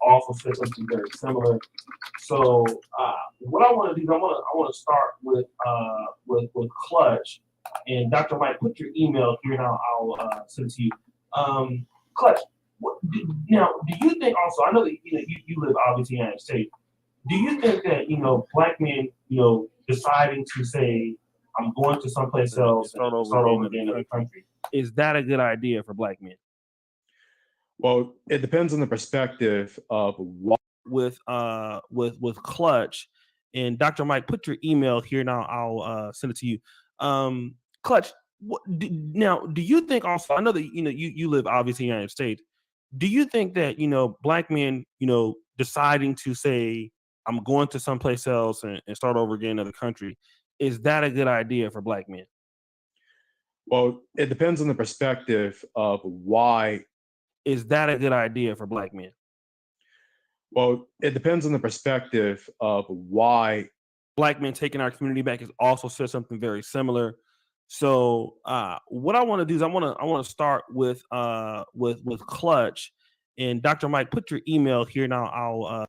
also said something very similar. So what I want to do is I want to start with Clutch, and Dr. Mike, put your email here and I'll send it to you. Clutch, now do you think also? I know that you live obviously in the United States. Do you think that black men deciding to say I'm going to someplace else and start over again in the country, is that a good idea for black men? Well, it depends on the perspective of what. With Clutch, and Dr. Mike, put your email here now. I'll send it to you. Clutch, now do you think also? I know that you live obviously in the United States. Do you think that black men deciding to say I'm going to someplace else and start over again in another country, is that a good idea for black men? Well, it depends on the perspective of why. Is that a good idea for black men? Well, it depends on the perspective of why. Black men taking our community back has also said something very similar. So what I want to do is I want to start with Clutch, and Dr. Mike, put your email here now. I'll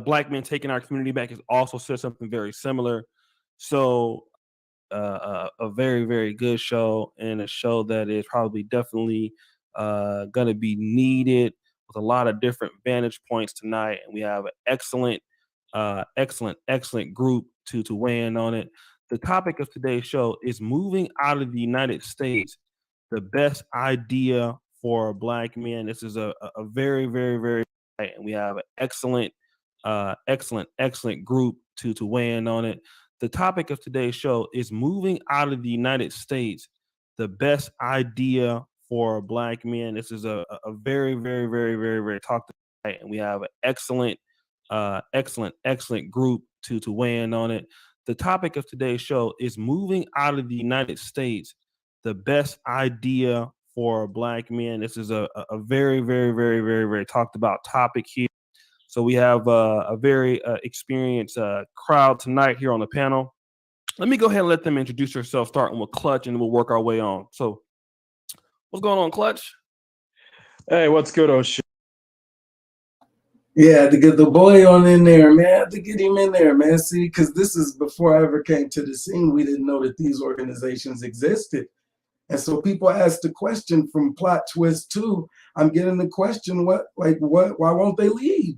Black men taking our community back has also said something very similar. So a very, very good show, and a show that is probably definitely going to be needed with a lot of different vantage points tonight. And we have an excellent group to weigh in on it. The topic of today's show is moving out of the United States, the best idea for black men. This is a very, very, very, and we have an excellent group to weigh in on it. The topic of today's show is moving out of the United States, the best idea for black men. This is a very, very, very, very, very talked about, and we have an excellent group to weigh in on it. The topic of today's show is moving out of the United States, the best idea for black men. This is a very, very, very, very, very talked about topic here. So we have a very experienced crowd tonight here on the panel. Let me go ahead and let them introduce themselves, starting with Clutch, and we'll work our way on. So what's going on, Clutch? Hey, what's good, O'Shea? Yeah, to get the boy on in there, man. To get him in there, man. See, because this is before I ever came to the scene. We didn't know that these organizations existed. And so people ask the question from Plot Twist 2. I'm getting the question, why won't they leave?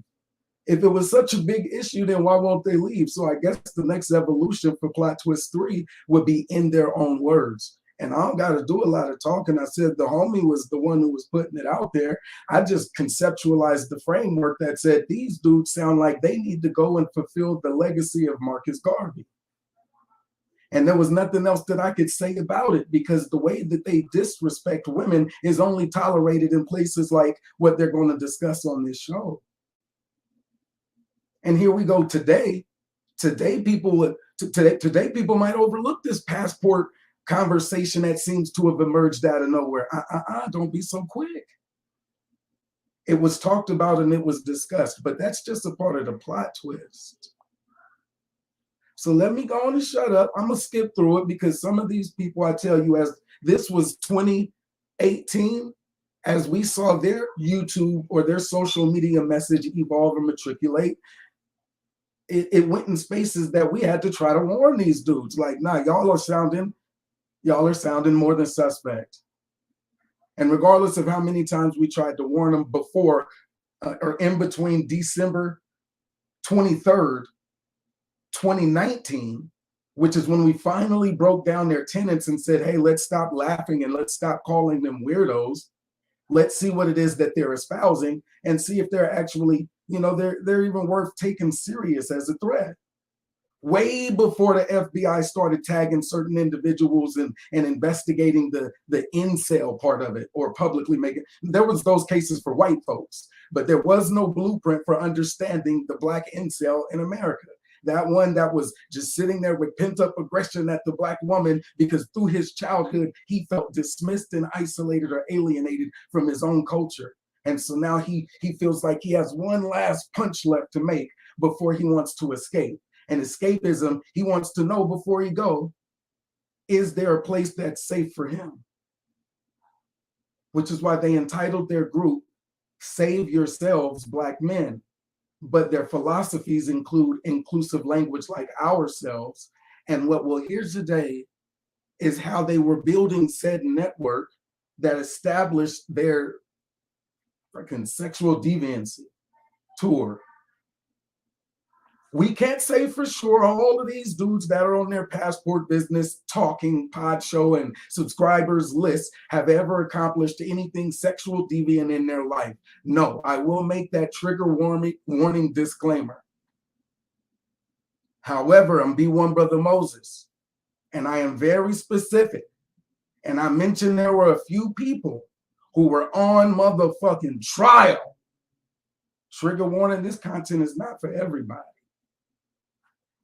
If it was such a big issue, then why won't they leave? So I guess the next evolution for Plot Twist 3 would be in their own words. And I don't got to do a lot of talking. I said the homie was the one who was putting it out there. I just conceptualized the framework that said these dudes sound like they need to go and fulfill the legacy of Marcus Garvey. And there was nothing else that I could say about it, because the way that they disrespect women is only tolerated in places like what they're going to discuss on this show. And here we go today. Today people might overlook this passport conversation that seems to have emerged out of nowhere. Don't be so quick. It was talked about and it was discussed, but that's just a part of the plot twist. So let me go on and shut up. I'm gonna skip through it because some of these people, I tell you, as this was 2018, as we saw their YouTube or their social media message evolve and matriculate, it went in spaces that we had to try to warn these dudes. Like, nah, y'all are sounding more than suspect. And regardless of how many times we tried to warn them before or in between December 23rd, 2019, which is when we finally broke down their tenets and said, hey, let's stop laughing and let's stop calling them weirdos. Let's see what it is that they're espousing and see if they're actually, they're even worth taking serious as a threat. Way before the FBI started tagging certain individuals and investigating the incel part of it, or publicly making, there was those cases for white folks, but there was no blueprint for understanding the black incel in America. That one that was just sitting there with pent-up aggression at the black woman because through his childhood, he felt dismissed and isolated or alienated from his own culture. And so now he feels like he has one last punch left to make before he wants to escape. And escapism, he wants to know before he go, is there a place that's safe for him? Which is why they entitled their group save yourselves, Black men, but their philosophies include inclusive language like ourselves. And what we'll hear today is how they were building said network that established their fucking sexual deviancy tour. We can't say for sure all of these dudes that are on their passport business talking pod show and subscribers list have ever accomplished anything sexual deviant in their life. No, I will make that trigger warning disclaimer. However, I'm B1 Brother Moses, and I am very specific. And I mentioned there were a few people who were on motherfucking trial. Trigger warning, this content is not for everybody.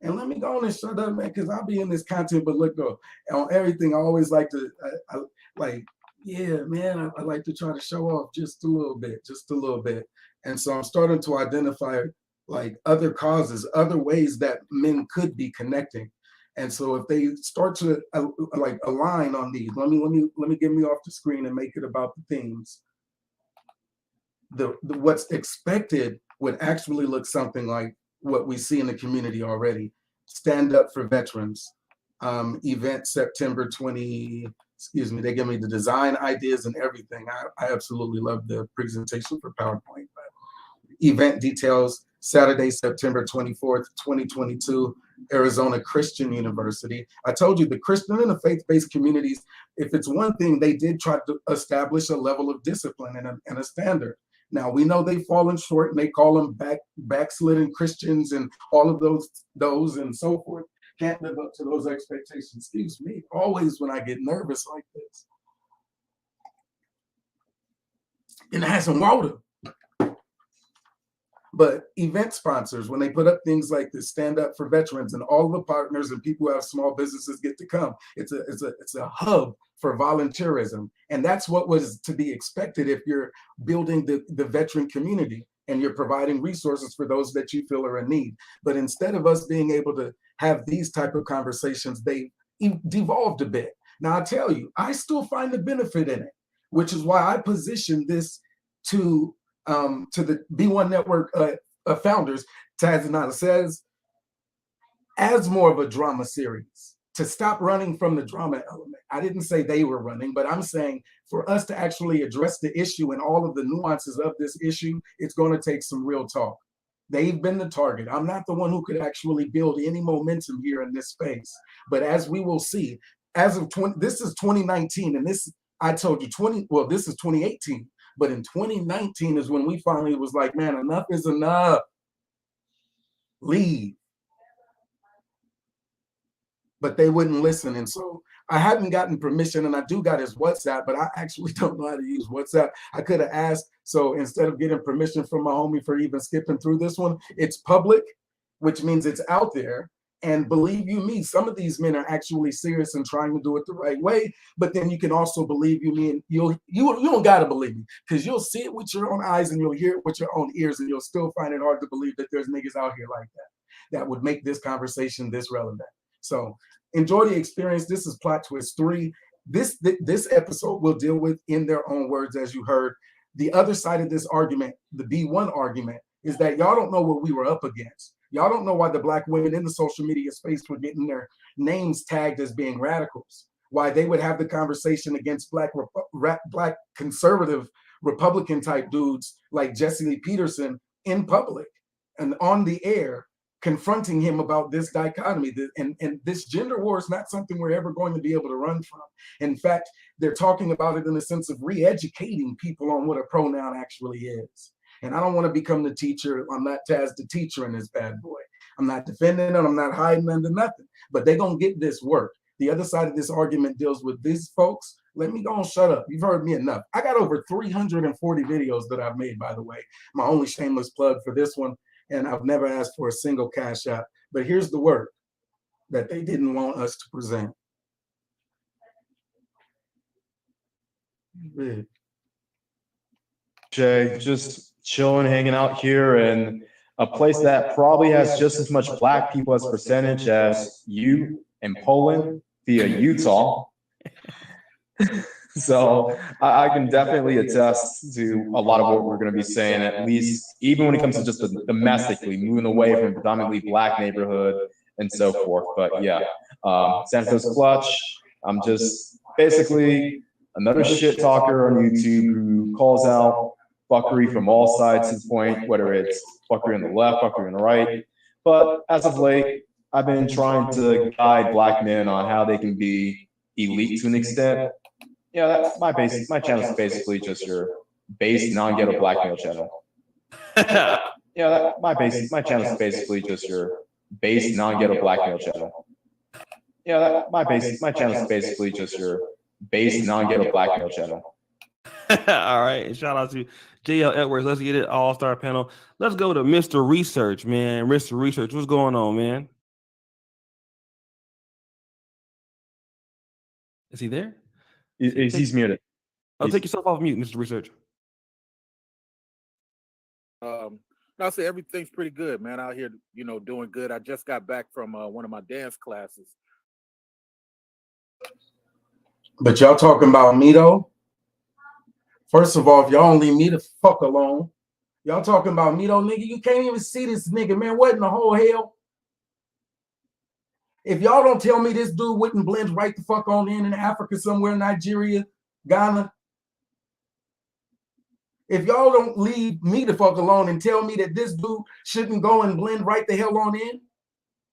And let me go on and shut up, man, because I'll be in this content, but look, on everything, I always like to, yeah, man, I like to try to show off just a little bit. And so I'm starting to identify like other causes, other ways that men could be connecting. And so if they start to like align on these, let me get me off the screen and make it about the themes. The what's expected would actually look something like what we see in the community already. Stand Up for Veterans, event September 20, excuse me, they give me the design ideas and everything. I absolutely love the presentation for PowerPoint. But event details, Saturday, September 24th, 2022, Arizona Christian University. I told you the Christian and the faith-based communities, if it's one thing, they did try to establish a level of discipline and a standard. Now we know they've fallen short, and they call them backslidden Christians and all of those and so forth. Can't live up to those expectations. Excuse me. Always when I get nervous like this. And I had some water. But event sponsors, when they put up things like this, Stand Up for Veterans, and all the partners and people who have small businesses get to come. It's a hub for volunteerism. And that's what was to be expected if you're building the veteran community and you're providing resources for those that you feel are in need. But instead of us being able to have these type of conversations, they devolved a bit. Now I tell you, I still find the benefit in it, which is why I position this to the B1 Network founders, Taz and Nada says, as more of a drama series, to stop running from the drama element. I didn't say they were running, but I'm saying for us to actually address the issue and all of the nuances of this issue, it's going to take some real talk. They've been the target. I'm not the one who could actually build any momentum here in this space. But as we will see, as of this is 2019, and this, I told you, this is 2018. But in 2019 is when we finally was like, man, enough is enough. Leave. But they wouldn't listen. And so I hadn't gotten permission, and I do got his WhatsApp, but I actually don't know how to use WhatsApp. I could have asked. So instead of getting permission from my homie for even skipping through this one, it's public, which means it's out there. And believe you me, some of these men are actually serious and trying to do it the right way. But then you can also believe you me, and you don't gotta believe me, because you'll see it with your own eyes and you'll hear it with your own ears, and you'll still find it hard to believe that there's niggas out here like that would make this conversation this relevant. So enjoy the experience. This is Plot Twist 3. This episode will deal with, in their own words, as you heard, the other side of this argument, the B1 argument, is that y'all don't know what we were up against. Y'all don't know why the Black women in the social media space were getting their names tagged as being radicals, why they would have the conversation against Black conservative Republican type dudes like Jesse Lee Peterson in public and on the air, confronting him about this dichotomy. And this gender war is not something we're ever going to be able to run from. In fact, they're talking about it in the sense of re-educating people on what a pronoun actually is. And I don't want to become the teacher. I'm not Taz the teacher in this bad boy. I'm not defending them. I'm not hiding under nothing. But they're going to get this work. The other side of this argument deals with these folks. Let me go and shut up. You've heard me enough. I got over 340 videos that I've made, by the way. My only shameless plug for this one. And I've never asked for a single cash out. But here's the work that they didn't want us to present. Jay, just chilling, hanging out here in a place that probably has just as much Black people as percentage as you in Poland via Utah. So I can definitely attest to a lot of what we're going to be saying, at least even when it comes to just the domestically moving away from a predominantly black neighborhood and so forth. But yeah, Santos Clutch, I'm just basically another shit talker on YouTube who calls out fuckery from all sides to the point, whether it's fuckery on the left, fuckery on the right. But as of late, I've been trying to guide black men on how they can be elite to an extent. Yeah, that's my basic. My channel is basically just your base non-ghetto black male channel. Yeah, my channel is basically just your base non-ghetto black male channel. Yeah, my channel is basically just your base non-ghetto black male channel. All right, and shout out to JL Edwards. Let's get it, all-star panel. Let's go to Mr. Research, man. Mr. Research, what's going on, man? Is he there? He's muted. I'll take yourself off mute, Mr. Research. I'll say everything's pretty good, man. Out here, doing good. I just got back from one of my dance classes. But y'all talking about me though? First of all, if y'all don't leave me the fuck alone, y'all talking about me though, nigga. You can't even see this nigga, man. What in the whole hell? If y'all don't tell me this dude wouldn't blend right the fuck on in Africa somewhere, Nigeria, Ghana. If y'all don't leave me the fuck alone and tell me that this dude shouldn't go and blend right the hell on in,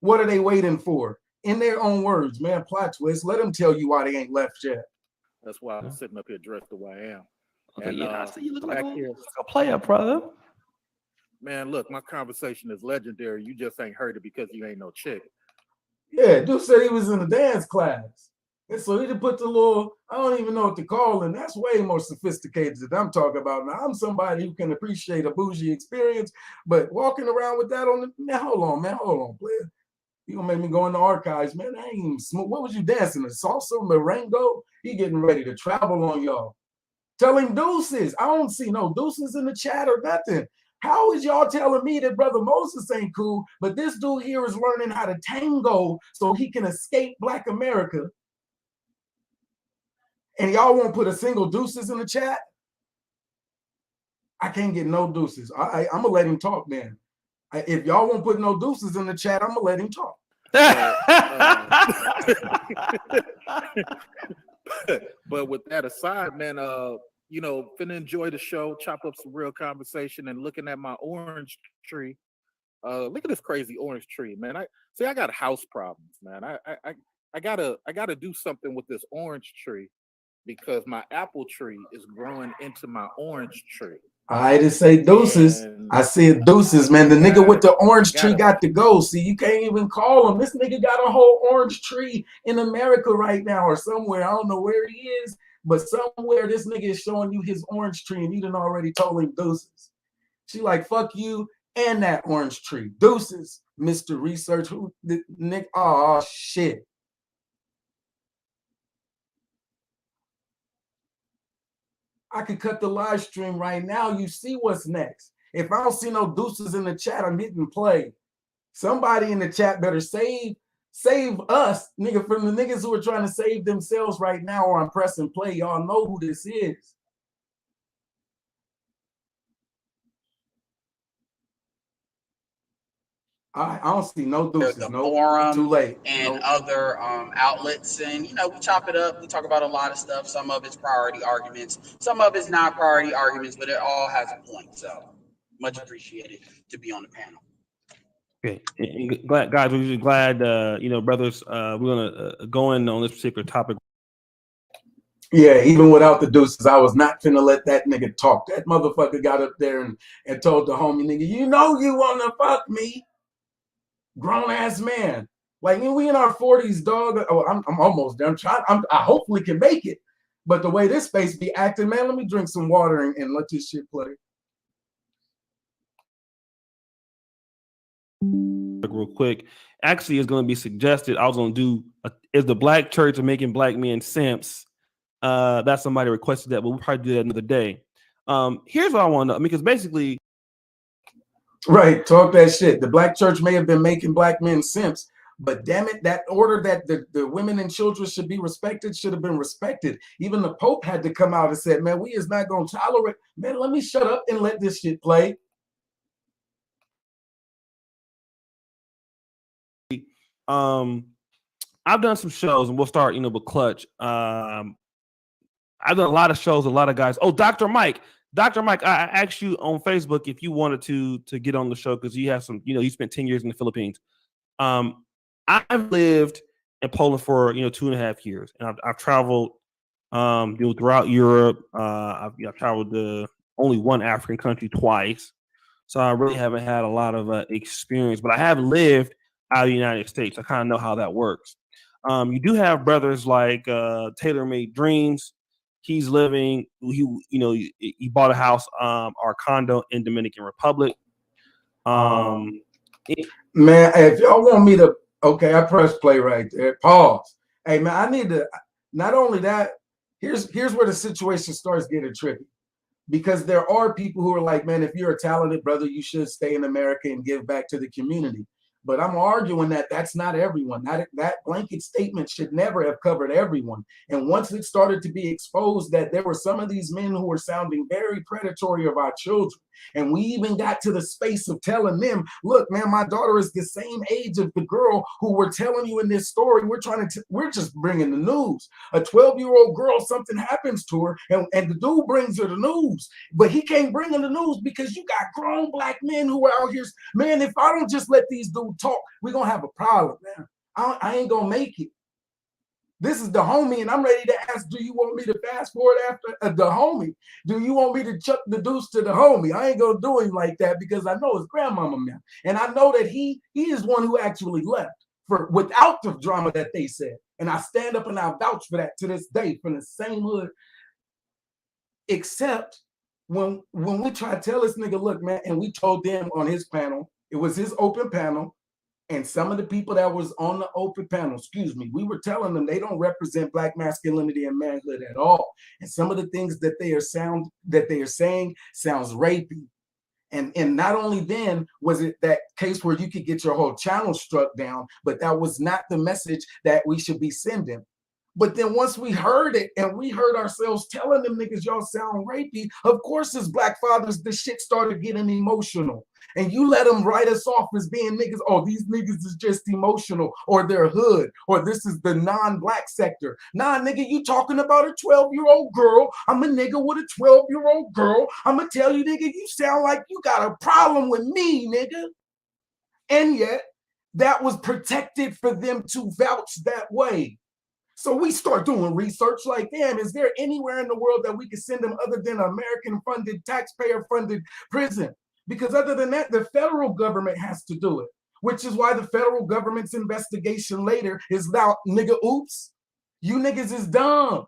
what are they waiting for? In their own words, man, plot twist. Let them tell you why they ain't left yet. That's why I'm sitting up here dressed the way I am. Okay, and, yeah, I see you look like here, a player, brother. Man, look, my conversation is legendary. You just ain't heard it because you ain't no chick. Yeah, dude said he was in a dance class. And so he just put the little, I don't even know what to call it. That's way more sophisticated than I'm talking about. Now, I'm somebody who can appreciate a bougie experience, but walking around with that on the, man, hold on, player. You gonna make me go in the archives, man. I ain't even smooth. What was you dancing? A salsa, merengue? He getting ready to travel on y'all. Tell him deuces. I don't see no deuces in the chat or nothing. How is y'all telling me that Brother Moses ain't cool, but this dude here is learning how to tango so he can escape Black America? And y'all won't put a single deuces in the chat? I can't get no deuces. I'm going to let him talk then. If y'all won't put no deuces in the chat, I'm going to let him talk. But with that aside, man, finna enjoy the show, chop up some real conversation, and looking at my orange tree. Look at this crazy orange tree, man. I got house problems, man. I gotta do something with this orange tree because my apple tree is growing into my orange tree. I just say deuces. And I said deuces, man. The nigga with the orange tree got to go. See, you can't even call him. This nigga got a whole orange tree in America right now or somewhere. I don't know where he is, but somewhere this nigga is showing you his orange tree and you done already told him deuces. She like, fuck you and that orange tree. Deuces, Mr. Research. Who the Nick? Oh, shit. I could cut the live stream right now. You see what's next. If I don't see no deuces in the chat, I'm hitting play. Somebody in the chat better save us, nigga, from the niggas who are trying to save themselves right now, or I'm pressing play. Y'all know who this is. I don't see no deuces. The no forum too late. And other outlets, and we chop it up. We talk about a lot of stuff. Some of it's priority arguments, some of it's not priority arguments, but it all has a point. So much appreciated to be on the panel. Okay, and glad, guys. We're just glad, brothers. We're gonna go in on this particular topic. Yeah, even without the deuces, I was not finna let that nigga talk. That motherfucker got up there and told the homie nigga, you wanna fuck me. Grown ass man, like we in our 40s, dog. Oh, I'm almost done. I hopefully can make it, but the way this space be acting, man. Let me drink some water and let this shit play. Real quick, actually, it's going to be suggested. I was going to do is the black church of making black men simps. That somebody requested that, but we'll probably do that another day. Here's what I want to know, because basically. Right, talk that shit. The black church may have been making black men simps. But damn it, that order that the women and children should be respected should have been respected. Even the Pope had to come out and said, man, we is not going to tolerate. Man, let me shut up and let this shit play. I've done some shows, and we'll start, with Clutch. I've done a lot of shows, a lot of guys. Oh, Dr. Mike, I asked you on Facebook if you wanted to get on the show because you have some, you spent 10 years in the Philippines. I've lived in Poland for 2.5 years, and I've traveled throughout Europe. I've traveled to only one African country twice, so I really haven't had a lot of experience. But I have lived out of the United States. I kind of know how that works. You do have brothers like Taylor Made Dreams. He's living. He bought a house or condo in Dominican Republic. Man, if y'all want me to, okay, I press play right there. Pause. Hey, man, I need to. Not only that, here's where the situation starts getting tricky, because there are people who are like, man, if you're a talented brother, you should stay in America and give back to the community. But I'm arguing that that's not everyone. That blanket statement should never have covered everyone. And once it started to be exposed that there were some of these men who were sounding very predatory of our children, and we even got to the space of telling them, look, man, my daughter is the same age of the girl who we're telling you in this story. We're just bringing the news. A 12-year-old girl, something happens to her, and the dude brings her the news. But he can't bring her the news because you got grown black men who are out here. Man, if I don't just let these dudes talk, we're going to have a problem, man. I ain't going to make it. This is the homie, and I'm ready to ask, do you want me to fast forward after the homie? Do you want me to chuck the deuce to the homie? I ain't going to do him like that because I know his grandmama, man. And I know that he is one who actually left without the drama that they said. And I stand up and I vouch for that to this day from the same hood. Except when we try to tell this nigga, look, man, and we told them on his panel, it was his open panel, and some of the people that was on the open panel, we were telling them they don't represent black masculinity and manhood at all. And some of the things that they are saying sounds rapey. And not only then was it that case where you could get your whole channel struck down, but that was not the message that we should be sending. But then once we heard it and we heard ourselves telling them niggas, y'all sound rapey, of course as black fathers, the shit started getting emotional. And you let them write us off as being niggas, oh, these niggas is just emotional, or they're hood, or this is the non-black sector. Nah, nigga, you talking about a 12-year-old girl. I'm a nigga with a 12-year-old girl. I'm going to tell you, nigga, you sound like you got a problem with me, nigga. And yet, that was protected for them to vouch that way. So we start doing research like, damn, is there anywhere in the world that we can send them other than an American-funded, taxpayer-funded prison? Because other than that, the federal government has to do it, which is why the federal government's investigation later is now, nigga, oops, you niggas is dumb.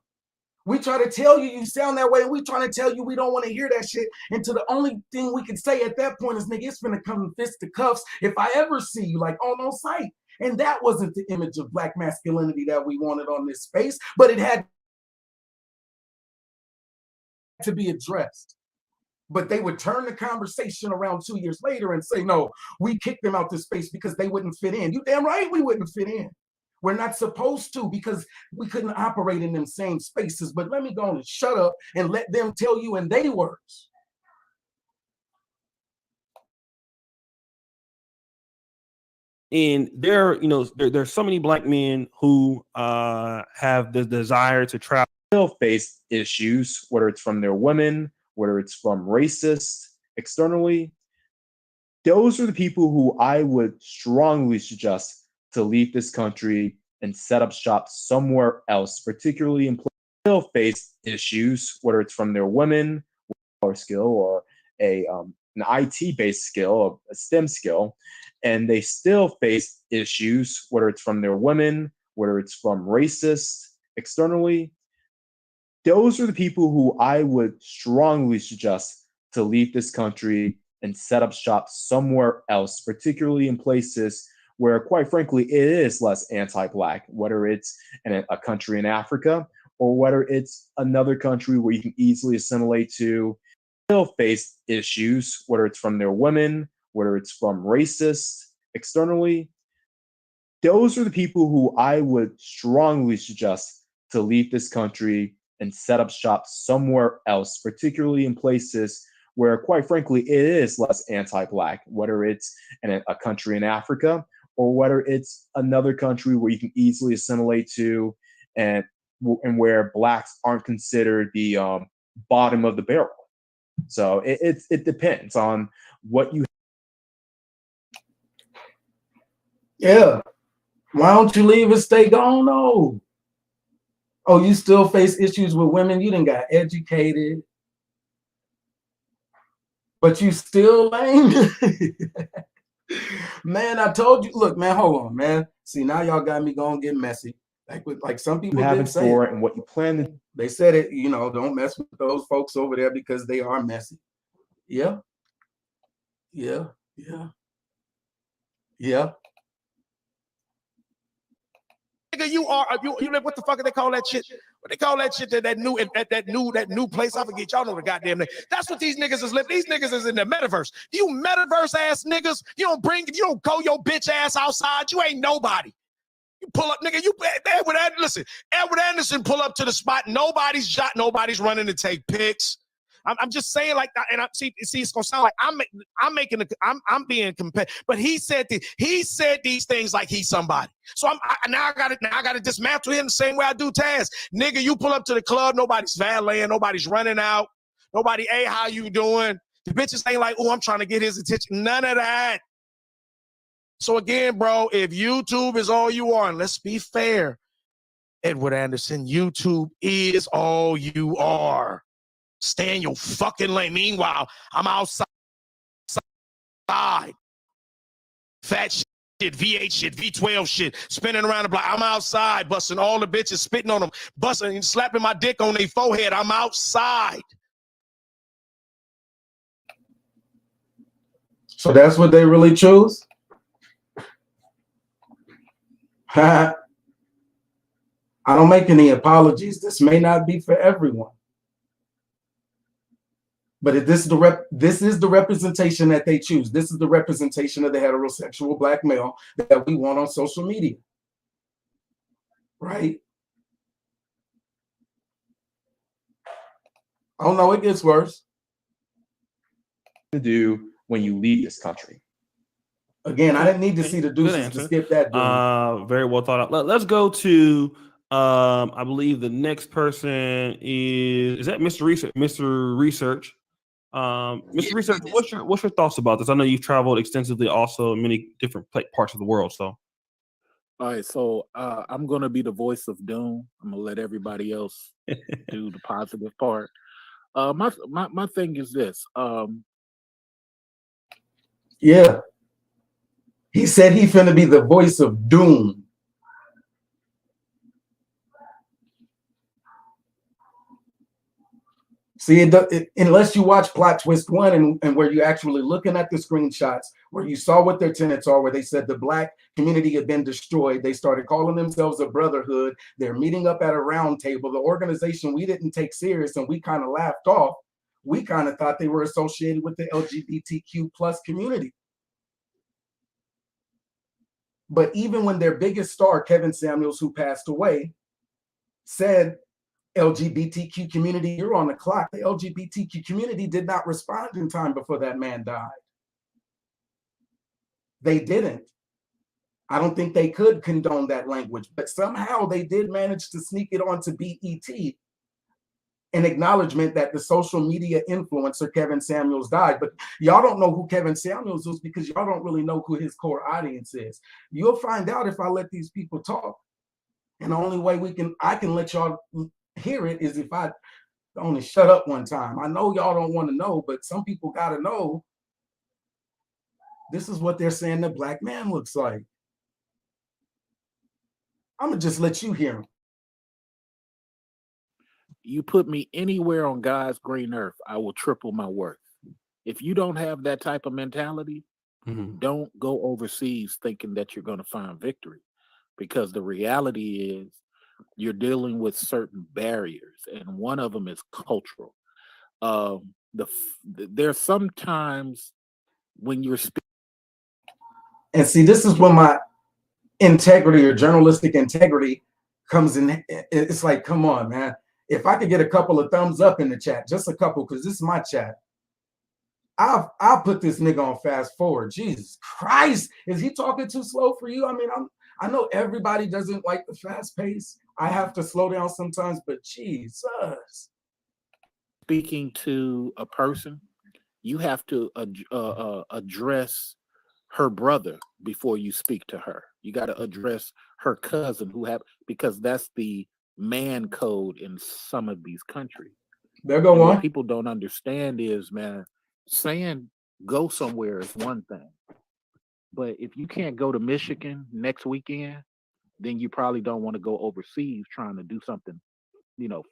We try to tell you sound that way, and we trying to tell you we don't want to hear that shit. And to the only thing we can say at that point is, nigga, it's finna come fist to cuffs if I ever see you, like on site. And that wasn't the image of black masculinity that we wanted on this space, but it had to be addressed. But they would turn the conversation around 2 years later and say, no, we kicked them out this space because they wouldn't fit in. You damn right we wouldn't fit in. We're not supposed to because we couldn't operate in them same spaces. But let me go on and shut up and let them tell you in their words. And there's so many black men who have the desire to travel. Still face issues, whether it's from their women, whether it's from racist externally. Those are the people who I would strongly suggest to leave this country and set up shop somewhere else, particularly in still face issues, whether it's from their women or skill or an IT-based skill, a STEM skill, and they still face issues, whether it's from their women, whether it's from racist externally. Those are the people who I would strongly suggest to leave this country and set up shop somewhere else, particularly in places where, quite frankly, it is less anti-black, whether it's in a country in Africa or whether it's another country where you can easily assimilate to. Still face issues, whether it's from their women, whether it's from racist externally. those are the people who I would strongly suggest to leave this country and set up shop somewhere else, particularly in places where, quite frankly, it is less anti-Black, whether it's in a country in Africa or whether it's another country where you can easily assimilate to, and where Blacks aren't considered the bottom of the barrel. So it depends on what you. Yeah. Why don't you leave and stay gone? No. Oh, you still face issues with women. You done got educated, but you still lame. Man, I told you. Look, man, hold on, man. See, now y'all got me going to get messy. Like some people have did it say for it. and what you plan to. They said it, you know, don't mess with those folks over there because they are messy. Yeah. Yeah. Yeah. Yeah. Nigga, you are you what the fuck do they call that shit? What they call that shit that new place? I forget. Y'all know the goddamn name. That's what these niggas is living. These niggas is in the metaverse. You metaverse ass niggas. You don't go your bitch ass outside. You ain't nobody. You pull up, nigga. Edward Anderson pull up to the spot. Nobody's shot. Nobody's running to take pics. I'm just saying like that, and I see it's gonna sound like I'm being competitive, but he said these things like he's somebody. So I gotta dismantle him the same way I do Taz. Nigga, you pull up to the club, nobody's valeting, nobody's running out, nobody, hey, how you doing? The bitches ain't like, oh, I'm trying to get his attention. None of that. So again, bro, if YouTube is all you are, and let's be fair, Edward Anderson, YouTube is all you are. Stay in your fucking lane. Meanwhile, I'm outside. Fat shit, V8 shit, V12 shit, spinning around the block. I'm outside, busting all the bitches, spitting on them, busting and slapping my dick on their forehead. I'm outside. So that's what they really choose? I don't make any apologies. This may not be for everyone. But if this is the representation that they choose. This is the representation of the heterosexual Black male that we want on social media. Right? Oh no, it gets worse. To do when you leave this country. Again, I didn't need to see the deuces to skip that. Very well thought out. Let's go to I believe the next person is that Mr. Research. Mr. Research. Mr. Research, what's your thoughts about this? I know you've traveled extensively also in many different parts of the world. So all right, so I'm gonna be the voice of doom. I'm gonna let everybody else do the positive part. My thing is this. Yeah. He said he's finna be the voice of doom. See, unless you watch Plot Twist 1 and where you're actually looking at the screenshots, where you saw what their tenets are, where they said the Black community had been destroyed. They started calling themselves a brotherhood. They're meeting up at a round table. The organization we didn't take serious and we kind of laughed off. We kind of thought they were associated with the LGBTQ plus community. But even when their biggest star, Kevin Samuels, who passed away, said, LGBTQ community, you're on the clock. The LGBTQ community did not respond in time before that man died. They didn't. I don't think they could condone that language, but somehow they did manage to sneak it onto BET, an acknowledgement that the social media influencer Kevin Samuels died. But y'all don't know who Kevin Samuels is because y'all don't really know who his core audience is. You'll find out if I let these people talk. And the only way I can let y'all hear it is if I only shut up one time. I know y'all don't want to know, but some people got to know. This is what they're saying the Black man looks like. I'm gonna just let you hear him. You put me anywhere on God's green earth, I will triple my worth. If you don't have that type of mentality, don't go overseas thinking that you're going to find victory, because the reality is you're dealing with certain barriers, and one of them is cultural. There's sometimes when you're and see, this is when integrity or journalistic integrity comes in. It's like, come on, man. If I could get a couple of thumbs up in the chat, just a couple, because this is my chat, I'll put this nigga on fast forward. Jesus Christ, is he talking too slow for you? I mean, I know everybody doesn't like the fast pace. I have to slow down sometimes, but Jesus. Speaking to a person, you have to address her brother before you speak to her. You got to address her cousin because that's the man code in some of these countries. There go What one. people don't understand is, man, saying go somewhere is one thing. But if you can't go to Michigan next weekend, then you probably don't want to go overseas trying to do something,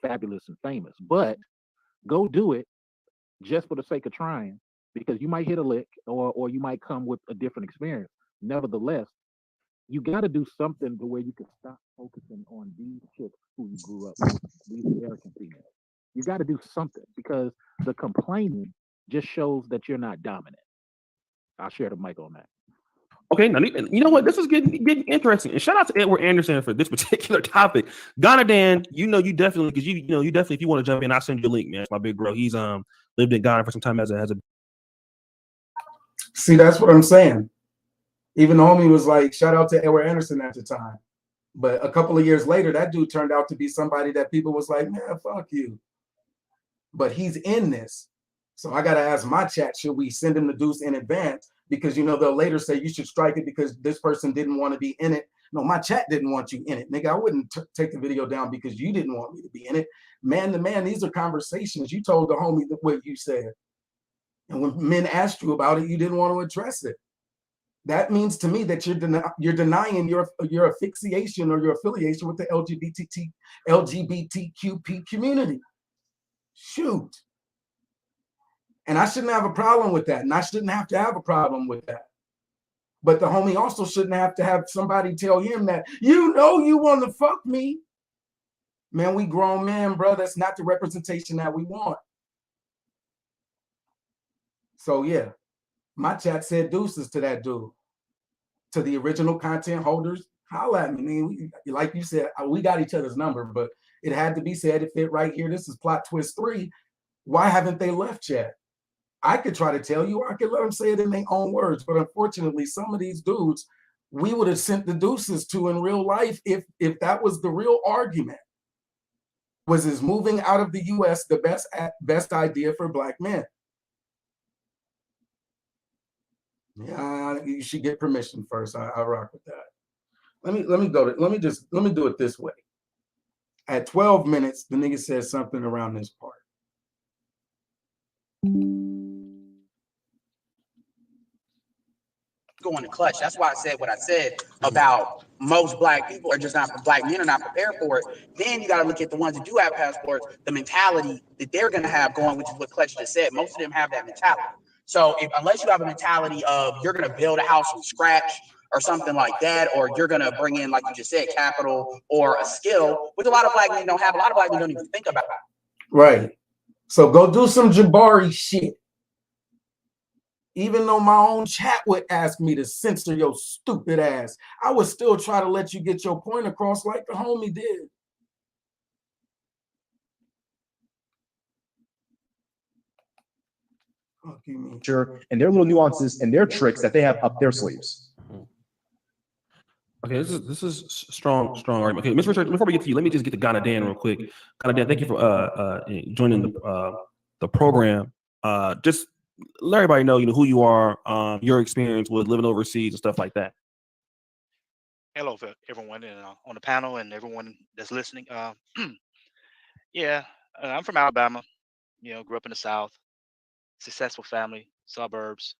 fabulous and famous. But go do it just for the sake of trying, because you might hit a lick or you might come with a different experience. Nevertheless, you got to do something to where you can stop focusing on these chicks who you grew up with, these American females. You got to do something, because the complaining just shows that you're not dominant. I'll share the mic on that. Okay, now you know what? This is getting interesting. And shout out to Edward Anderson for this particular topic. Ghana Dan, you definitely, because you definitely, if you want to jump in, I'll send you a link, man. It's my big bro. He's lived in Ghana for some time as a. See, that's what I'm saying. Even the homie was like, shout out to Edward Anderson at the time. But a couple of years later, that dude turned out to be somebody that people was like, man, fuck you. But he's in this. So I got to ask my chat, should we send him the deuce in advance? Because, they'll later say you should strike it because this person didn't want to be in it. No, my chat didn't want you in it. Nigga, I wouldn't take the video down because you didn't want me to be in it. Man to man, these are conversations. You told the homie what you said. And when men asked you about it, you didn't want to address it. That means to me that you're denying your asphyxiation or your affiliation with the LGBTQP community. Shoot. And I shouldn't have a problem with that. And I shouldn't have to have a problem with that. But the homie also shouldn't have to have somebody tell him that, you want to fuck me. Man, we grown men, bro. That's not the representation that we want. So, yeah, my chat said deuces to that dude. To the original content holders, holla at me. Like you said, we got each other's number, but it had to be said. It fit right here. This is plot twist 3. Why haven't they left yet? I could try to tell you, or I could let them say it in their own words. But unfortunately, some of these dudes, we would have sent the deuces to in real life if that was the real argument. Is moving out of the U.S. the best idea for Black men? Yeah, you should get permission first. I rock with that. Let me do it this way. At 12 minutes, the nigga says something around this part. Going to clutch. That's why I said what I said about most Black people are just not, Black men are not prepared for it. Then you got to look at the ones that do have passports, the mentality that they're going to have going, which is what Clutch just said. Most of them have that mentality. So unless you have a mentality of you're going to build a house from scratch or something like that, or you're going to bring in, like you just said, capital or a skill, which a lot of Black men don't have. A lot of Black men don't even think about it. Right. So go do some Jabari shit. Even though my own chat would ask me to censor your stupid ass, I would still try to let you get your point across like the homie did. Sure, and their little nuances and their tricks that they have up their sleeves. Okay, this is strong argument. Okay, Mr. Richard, before we get to you, let me just get to Ghana Dan real quick. Ghana Dan, thank you for joining the program. Just let everybody know, who you are, your experience with living overseas and stuff like that. Hello, everyone on the panel and everyone that's listening. Yeah, I'm from Alabama. Grew up in the South. Successful family, suburbs.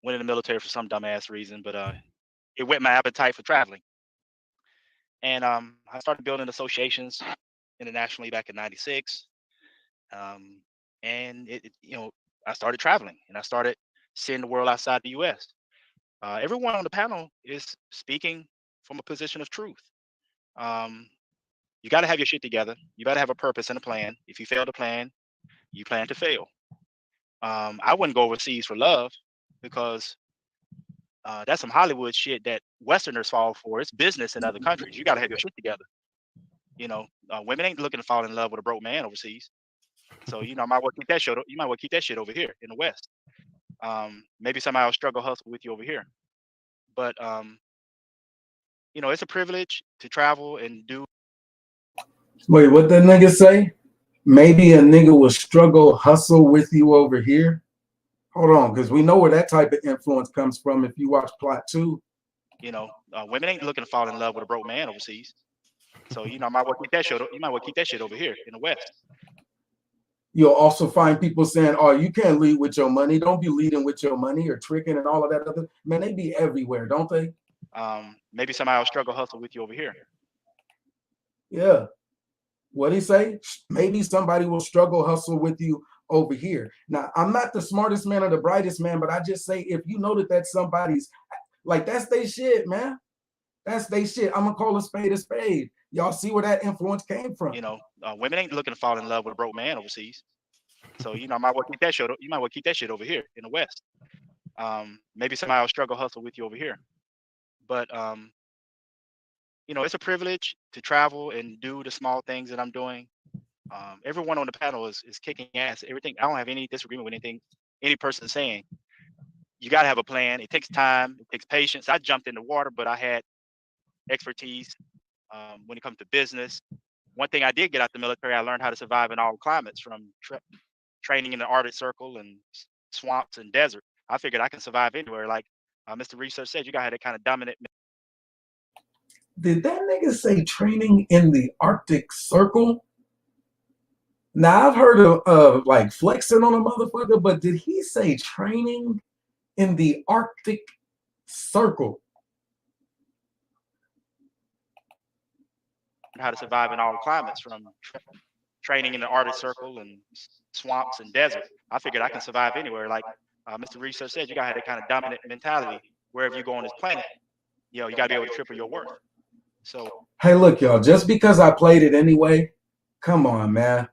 Went in the military for some dumbass reason, but it whet my appetite for traveling. And I started building associations internationally back in '96. And I started traveling and I started seeing the world outside the U.S. Everyone on the panel is speaking from a position of truth. You got to have your shit together. You got to have a purpose and a plan. If you fail to plan, you plan to fail. I wouldn't go overseas for love because That's some Hollywood shit that Westerners fall for. It's business in other countries. You got to have your shit together. Women ain't looking to fall in love with a broke man overseas. So I might well keep that shit. You might well keep that shit over here in the West. Maybe somebody will struggle hustle with you over here. But it's a privilege to travel and do. Wait, what that nigga say? Maybe a nigga will struggle hustle with you over here. Hold on, because we know where that type of influence comes from if you watch Plot 2. Women ain't looking to fall in love with a broke man overseas. So I might well keep that shit. You might well keep that shit over here in the West. You'll also find people saying, "Oh, you can't lead with your money. Don't be leading with your money or tricking and all of that other." Man, they be everywhere, don't they? Maybe somebody will struggle hustle with you over here. Yeah. What he say? Maybe somebody will struggle hustle with you over here. Now, I'm not the smartest man or the brightest man, but I just say if you know that that's somebody's, like, that's they shit, man. That's they shit. I'm gonna call a spade a spade. Y'all see where that influence came from? Women ain't looking to fall in love with a broke man overseas. So I might well keep that shit. You might well keep that shit over here in the West. Maybe somebody will struggle hustle with you over here. But it's a privilege to travel and do the small things that I'm doing. Everyone on the panel is kicking ass. Everything. I don't have any disagreement with anything any person saying. You got to have a plan. It takes time. It takes patience. I jumped in the water, but I had expertise when it comes to business. One thing I did get out the military, I learned how to survive in all climates, from training in the Arctic Circle and swamps and desert. I figured I can survive anywhere. Like Mr. Research said, you got to have that kind of dominant. Did that nigga say training in the Arctic Circle? Now, I've heard of like flexing on a motherfucker, but did he say training in the Arctic Circle? How to survive in all climates, from training in the Arctic Circle and swamps and desert. I figured I can survive anywhere. Like Mr. Research said, you got to have that kind of dominant mentality wherever you go on this planet. You got to be able to triple your worth. So, hey, look, y'all, just because I played it anyway, come on, man.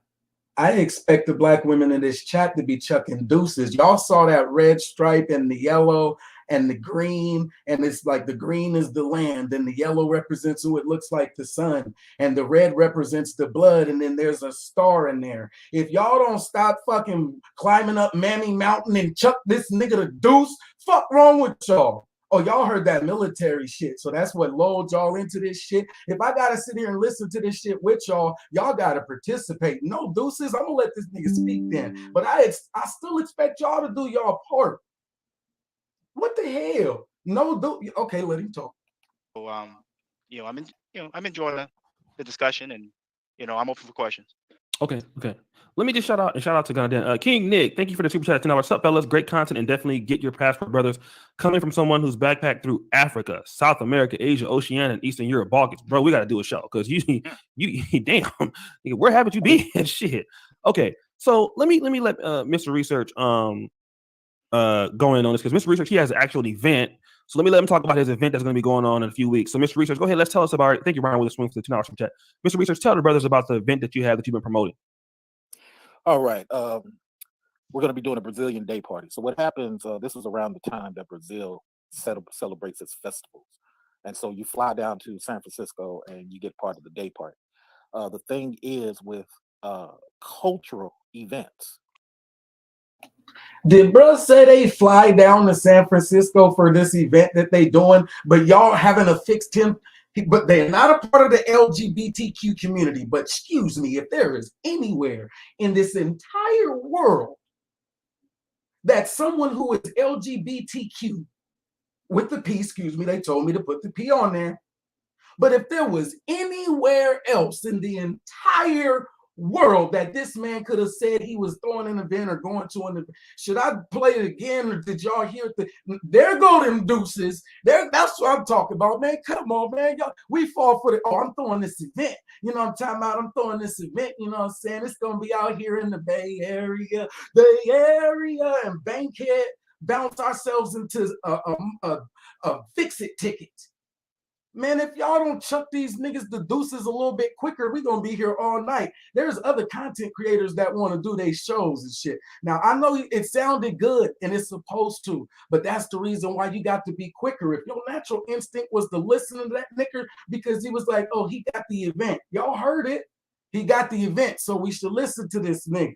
I expect the black women in this chat to be chucking deuces. Y'all saw that red stripe and the yellow and the green, and it's like the green is the land, and the yellow represents who it looks like the sun, and the red represents the blood, and then there's a star in there. If y'all don't stop fucking climbing up Mammy Mountain and chuck this nigga the deuce, fuck wrong with y'all? Oh, y'all heard that military shit, so that's what lulled y'all into this shit. If I gotta sit here and listen to this shit with y'all, y'all gotta participate. No deuces, I'm gonna let this nigga speak then. But I still expect y'all to do y'all part. What the hell? No, okay, let him talk. So, I'm enjoying the discussion, and I'm open for questions. Okay. Let me just shout out to Goddamn King Nick. Thank you for the super chat. $10. What's up, fellas? Great content, and definitely get your passport, brothers. Coming from someone who's backpacked through Africa, South America, Asia, Oceania, and Eastern Europe, Balkans, bro. We got to do a show because you damn, where haven't you been? Shit. Okay, so let me let Mr. Research go in on this, because Mr. Research, he has an actual event. So let me let him talk about his event that's going to be going on in a few weeks. So Mr. Research, go ahead. Let's tell us about it. Thank you, Brian, with the swing for the $10 from chat. Mr. Research, tell the brothers about the event that you have that you've been promoting. All right. We're going to be doing a Brazilian day party. So what happens, this is around the time that Brazil celebrates its festivals. And so you fly down to San Francisco and you get part of the day party. The thing is with cultural events. Did bro say they fly down to San Francisco for this event that they doing, but y'all haven't affixed him? But they're not a part of the LGBTQ community. But excuse me, if there is anywhere in this entire world that someone who is LGBTQ with the P, excuse me, they told me to put the P on there. But if there was anywhere else in the entire world that this man could have said he was throwing an event or going to an event, should I play it again, or did y'all hear it? There go them deuces. That's what I'm talking about, man. Come on, man. Y'all, we fall for the, I'm throwing this event. You know what I'm talking about? I'm throwing this event, you know what I'm saying? It's going to be out here in the Bay Area, and Bankhead, bounce ourselves into a fix-it ticket. Man, if y'all don't chuck these niggas the deuces a little bit quicker, we gonna be here all night. There's other content creators that want to do their shows and shit. Now, I know it sounded good and it's supposed to, but that's the reason why you got to be quicker. If your natural instinct was to listen to that nigga because he was like, oh, he got the event. Y'all heard it. He got the event, so we should listen to this nigga.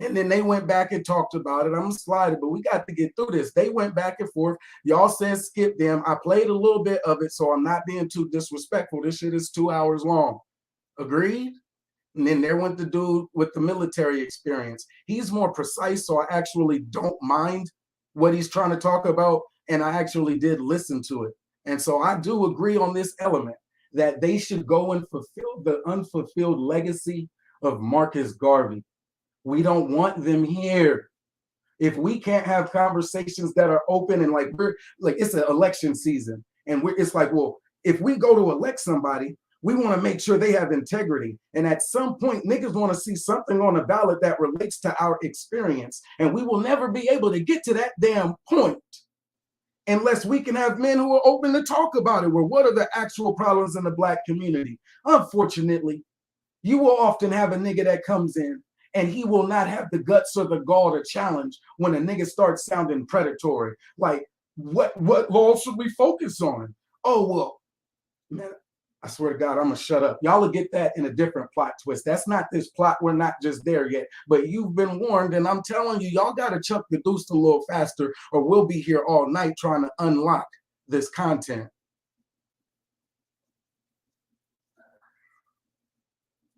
And then they went back and talked about it. I'm gonna slide it, but we got to get through this. They went back and forth. Y'all said skip them. I played a little bit of it, so I'm not being too disrespectful. This shit is 2 hours long. Agreed? And then there went the dude with the military experience. He's more precise, so I actually don't mind what he's trying to talk about. And I actually did listen to it. And so I do agree on this element that they should go and fulfill the unfulfilled legacy of Marcus Garvey. We don't want them here. If we can't have conversations that are open and like we're like it's an election season, and it's like, well, if we go to elect somebody, we want to make sure they have integrity. And at some point, niggas want to see something on the ballot that relates to our experience. And we will never be able to get to that damn point unless we can have men who are open to talk about it. Well, what are the actual problems in the Black community? Unfortunately, you will often have a nigga that comes in and he will not have the guts or the gall to challenge when a nigga starts sounding predatory. Like, what law should we focus on? Oh, well, man, I swear to God, I'm gonna shut up. Y'all will get that in a different plot twist. That's not this plot. We're not just there yet, but you've been warned, and I'm telling you, y'all gotta chuck the deuce a little faster, or we'll be here all night trying to unlock this content.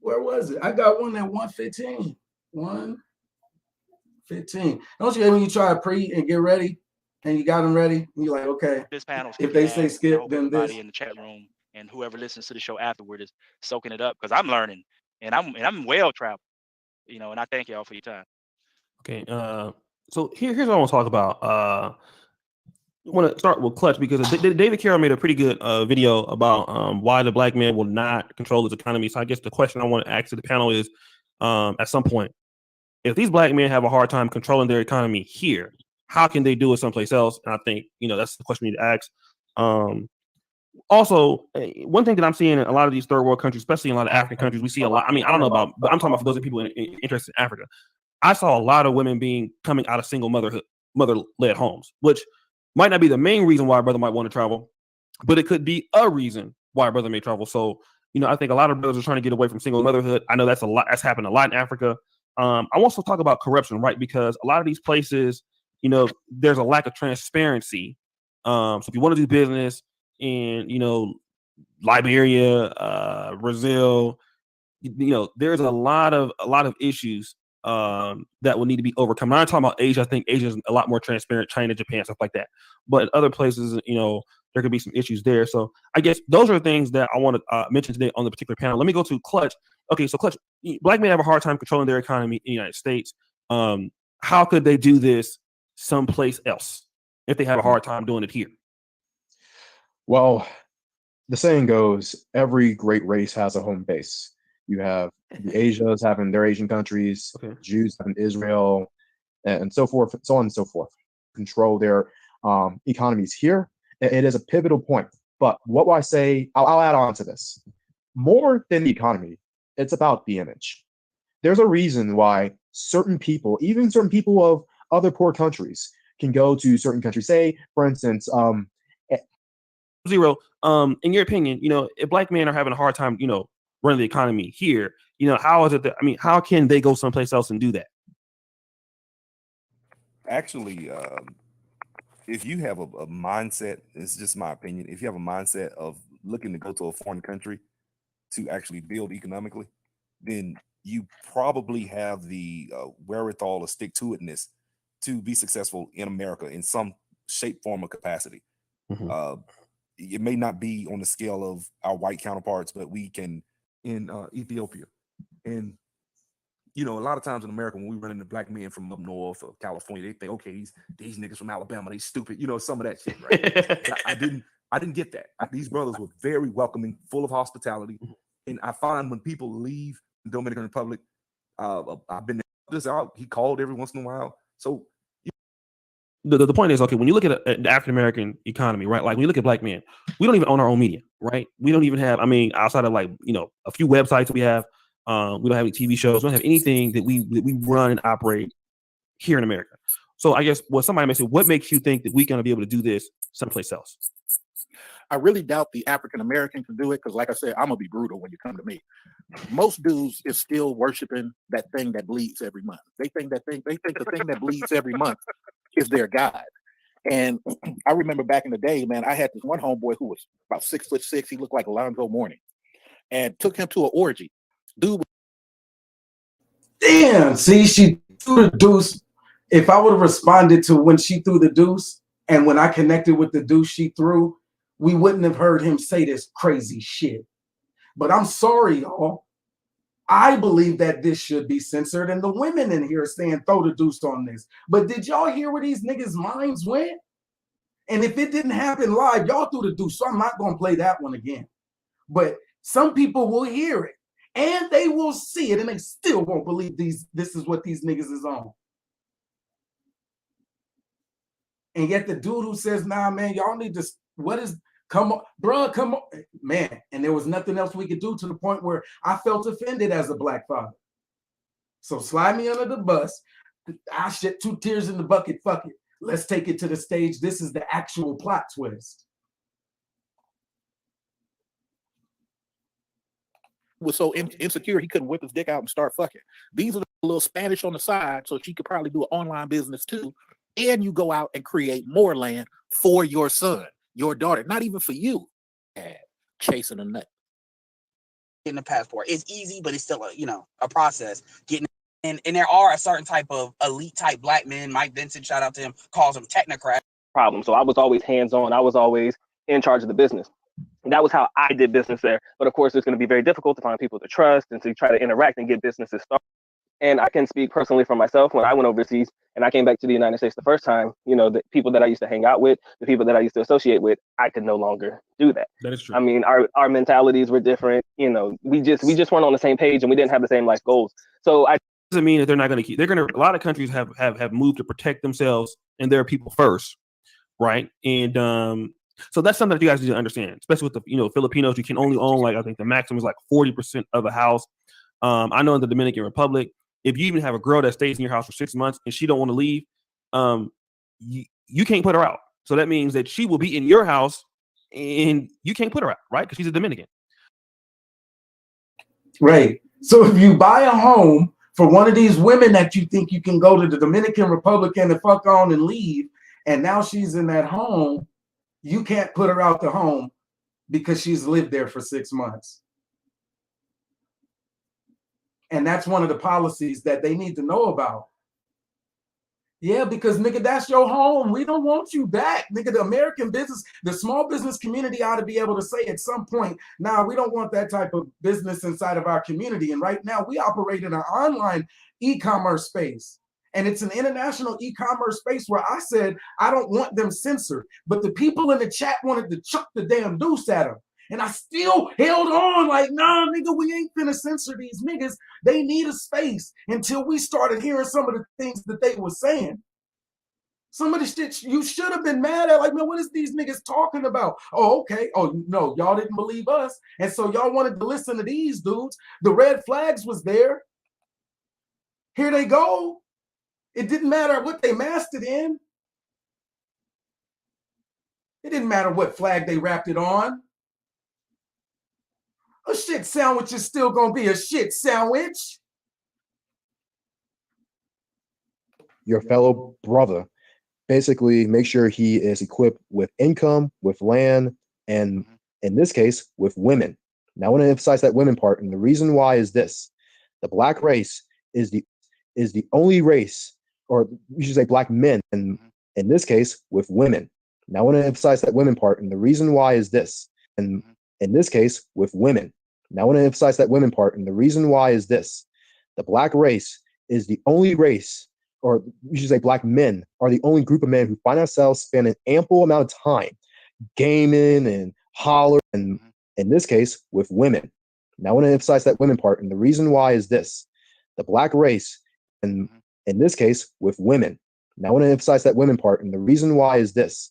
Where was it? I got one at 1:15. 1:15. Don't you when you try to pre and get ready and you got them ready? And you're like, okay, This panel, if they say skip, then this. Everybody in the chat room and whoever listens to the show afterward is soaking it up because I'm learning and I'm well traveled, you know. And I thank y'all for your time. Okay. So here's what I want to talk about. I want to start with Clutch because David Carroll made a pretty good video about why the Black man will not control his economy. So I guess the question I want to ask to the panel is, at some point, if these Black men have a hard time controlling their economy here, how can they do it someplace else? And I think, that's the question we need to ask. Also, one thing that I'm seeing in a lot of these third world countries, especially in a lot of African countries, we see a lot. I mean, I don't know about, but I'm talking about for those people interested in Africa. I saw a lot of women coming out of single mother-led homes, which might not be the main reason why a brother might want to travel, but it could be a reason why a brother may travel. So, I think a lot of brothers are trying to get away from single motherhood. I know that's happened a lot in Africa. I also talk about corruption, right? Because a lot of these places, there's a lack of transparency. So if you want to do business in, Liberia, Brazil, there's a lot of issues that will need to be overcome. I'm not talking about Asia. I think Asia is a lot more transparent, China, Japan, stuff like that. But other places, there could be some issues there. So I guess those are things that I want to mention today on the particular panel. Let me go to Clutch. Okay, so Clutch, Black men have a hard time controlling their economy in the United States. How could they do this someplace else if they have a hard time doing it here? Well, the saying goes, every great race has a home base. You have the Asias having their Asian countries, Okay. Jews having Israel, and so forth, so on and so forth. Control their economies here. It is a pivotal point. But what will I say? I'll add on to this. More than the economy, it's about the image. There's a reason why certain people, even certain people of other poor countries, can go to certain countries. Say, for instance, Zero. In your opinion, if Black men are having a hard time, running the economy here, how is it that, how can they go someplace else and do that? Actually, if you have a mindset, it's just my opinion, if you have a mindset of looking to go to a foreign country to actually build economically, then you probably have the wherewithal or stick-to-itness to be successful in America in some shape, form, or capacity. Mm-hmm. It may not be on the scale of our white counterparts, but we can in Ethiopia. And a lot of times in America, when we run into Black men from up north or California, they think, okay, these niggas from Alabama, they stupid, some of that shit, right? I didn't get that. These brothers were very welcoming, full of hospitality. And I find when people leave the Dominican Republic, I've been there, he called every once in a while. So the point is, okay, when you look at the African American economy, right? Like when you look at black men, we don't even own our own media, right? We don't even have, I mean, outside of like, a few websites we have, we don't have any TV shows, we don't have anything that we run and operate here in America. So I guess somebody may say, what makes you think that we're going to be able to do this someplace else? I really doubt the African American can do it because, like I said, I'm gonna be brutal when you come to me. Most dudes is still worshiping that thing that bleeds every month. They think the thing that bleeds every month is their God. And I remember back in the day, man, I had this one homeboy who was about 6'6". He looked like Alonzo Mourning, and took him to an orgy. Dude, damn. See, she threw the deuce. If I would have responded to when she threw the deuce, and when I connected with the deuce she threw, we wouldn't have heard him say this crazy shit. But I'm sorry, y'all. I believe that this should be censored, and the women in here are saying throw the deuce on this. But did y'all hear where these niggas' minds went? And if it didn't happen live, y'all threw the deuce, so I'm not gonna play that one again. But some people will hear it, and they will see it, and they still won't believe this is what these niggas is on. And yet the dude who says, nah, man, y'all need to, come on, bro, come on, man. And there was nothing else we could do to the point where I felt offended as a black father. So slide me under the bus. I shed 2 tears in the bucket, fuck it. Let's take it to the stage. This is the actual plot twist. Was so insecure he couldn't whip his dick out and start fucking. These are the little Spanish on the side, so she could probably do an online business too. And you go out and create more land for your son, your daughter, not even for you. Chasing a nut. Getting a passport. It's easy, but it's still a process. Getting and there are a certain type of elite type black men. Mike Vincent, shout out to him, calls them technocrats. Problem. So I was always hands-on. I was always in charge of the business. And that was how I did business there. But of course, it's going to be very difficult to find people to trust and to try to interact and get businesses started. And I can speak personally for myself. When I went overseas and I came back to the United States the first time, the people that I used to hang out with, the people that I used to associate with, I could no longer do that. That is true. I mean, our mentalities were different. We just weren't on the same page, and we didn't have the same life goals. So I doesn't mean that they're not going to keep. They're going to. A lot of countries have moved to protect themselves and their people first, right? And so that's something that you guys need to understand, especially with the Filipinos. You can only own, like, I think the maximum is like 40% of a house. I know in the Dominican Republic, if you even have a girl that stays in your house for 6 months and she don't want to leave, you can't put her out. So that means that she will be in your house and you can't put her out, right? Because she's a Dominican. Right. So if you buy a home for one of these women that you think you can go to the Dominican Republic and fuck on and leave, and now she's in that home, you can't put her out the home because she's lived there for 6 months. And that's one of the policies that they need to know about. Yeah, because nigga, that's your home. We don't want you back. Nigga, the American business, the small business community ought to be able to say at some point, nah, we don't want that type of business inside of our community. And right now we operate in an online e-commerce space. And it's an international e-commerce space where I said, I don't want them censored. But the people in the chat wanted to chuck the damn deuce at them. And I still held on like, nah, nigga, we ain't finna censor these niggas. They need a space until we started hearing some of the things that they were saying. Some of the shit you should have been mad at, like, man, what is these niggas talking about? Oh, okay. Oh, no, y'all didn't believe us. And so y'all wanted to listen to these dudes. The red flags was there. Here they go. It didn't matter what they masked it in. It didn't matter what flag they wrapped it on. A shit sandwich is still gonna be a shit sandwich. Your fellow brother, basically make sure he is equipped with income, with land, and in this case, with women. Now I want to emphasize that women part, and the reason why is this: the black race is the only race, or you should say black men, and in this case, with women. Now I want to emphasize that women part, and the reason why is this: and in this case, with women. Now I want to emphasize that women part, and the reason why is this: the black race is the only race, or you should say black men are the only group of men who find ourselves spending ample amount of time gaming and hollering, and in this case, with women. Now I want to emphasize that women part, and the reason why is this: the black race, and in this case, with women. Now I want to emphasize that women part, and the reason why is this: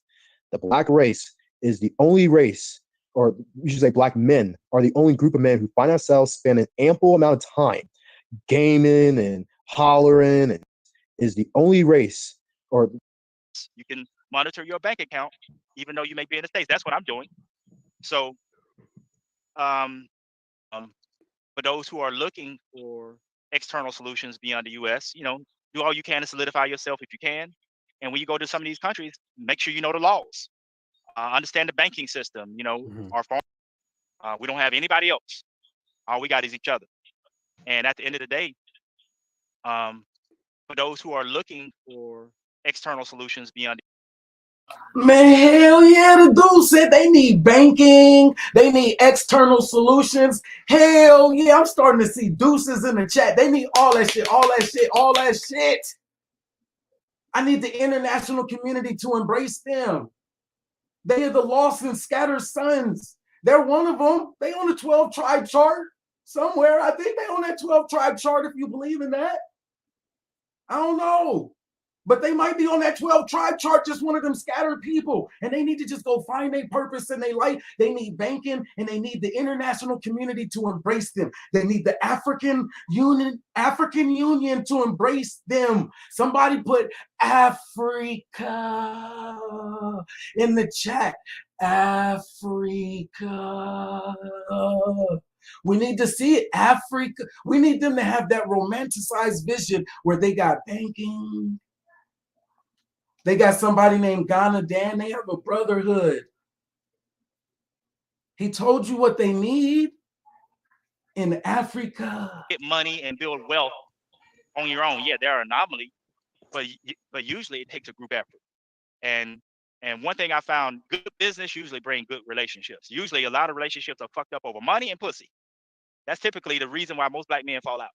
the black race is the only race, or you should say black men are the only group of men who find ourselves spending ample amount of time gaming and hollering, and is the only race, or You can monitor your bank account, even though you may be in the States. That's what I'm doing. So, for those who are looking for external solutions beyond the U.S., do all you can to solidify yourself if you can. And when you go to some of these countries, make sure you know the laws, understand the banking system. Our farm, we don't have anybody else. All we got is each other. And at the end of the day, for those who are looking for external solutions beyond Man, hell yeah, the dude said they need banking, they need external solutions. Hell yeah, I'm starting to see deuces in the chat. They need all that shit, all that shit, all that shit. I need the international community to embrace them. They are the lost and scattered sons. They're one of them. They on the 12 tribe chart somewhere. I think they on that 12 tribe chart, if you believe in that. I don't know. But they might be on that 12 tribe chart, just one of them scattered people. And they need to just go find their purpose in their life. They need banking, and they need the international community to embrace them. They need the African Union to embrace them. Somebody put Africa in the chat. Africa. We need to see it. Africa. We need them to have that romanticized vision where they got banking. They got somebody named Ghana Dan. They have a brotherhood. He told you what they need in Africa. get money and build wealth on your own. Yeah, there are anomalies, but usually it takes a group effort. And one thing I found, good business usually bring good relationships. Usually a lot of relationships are fucked up over money and pussy. That's typically the reason why most black men fall out.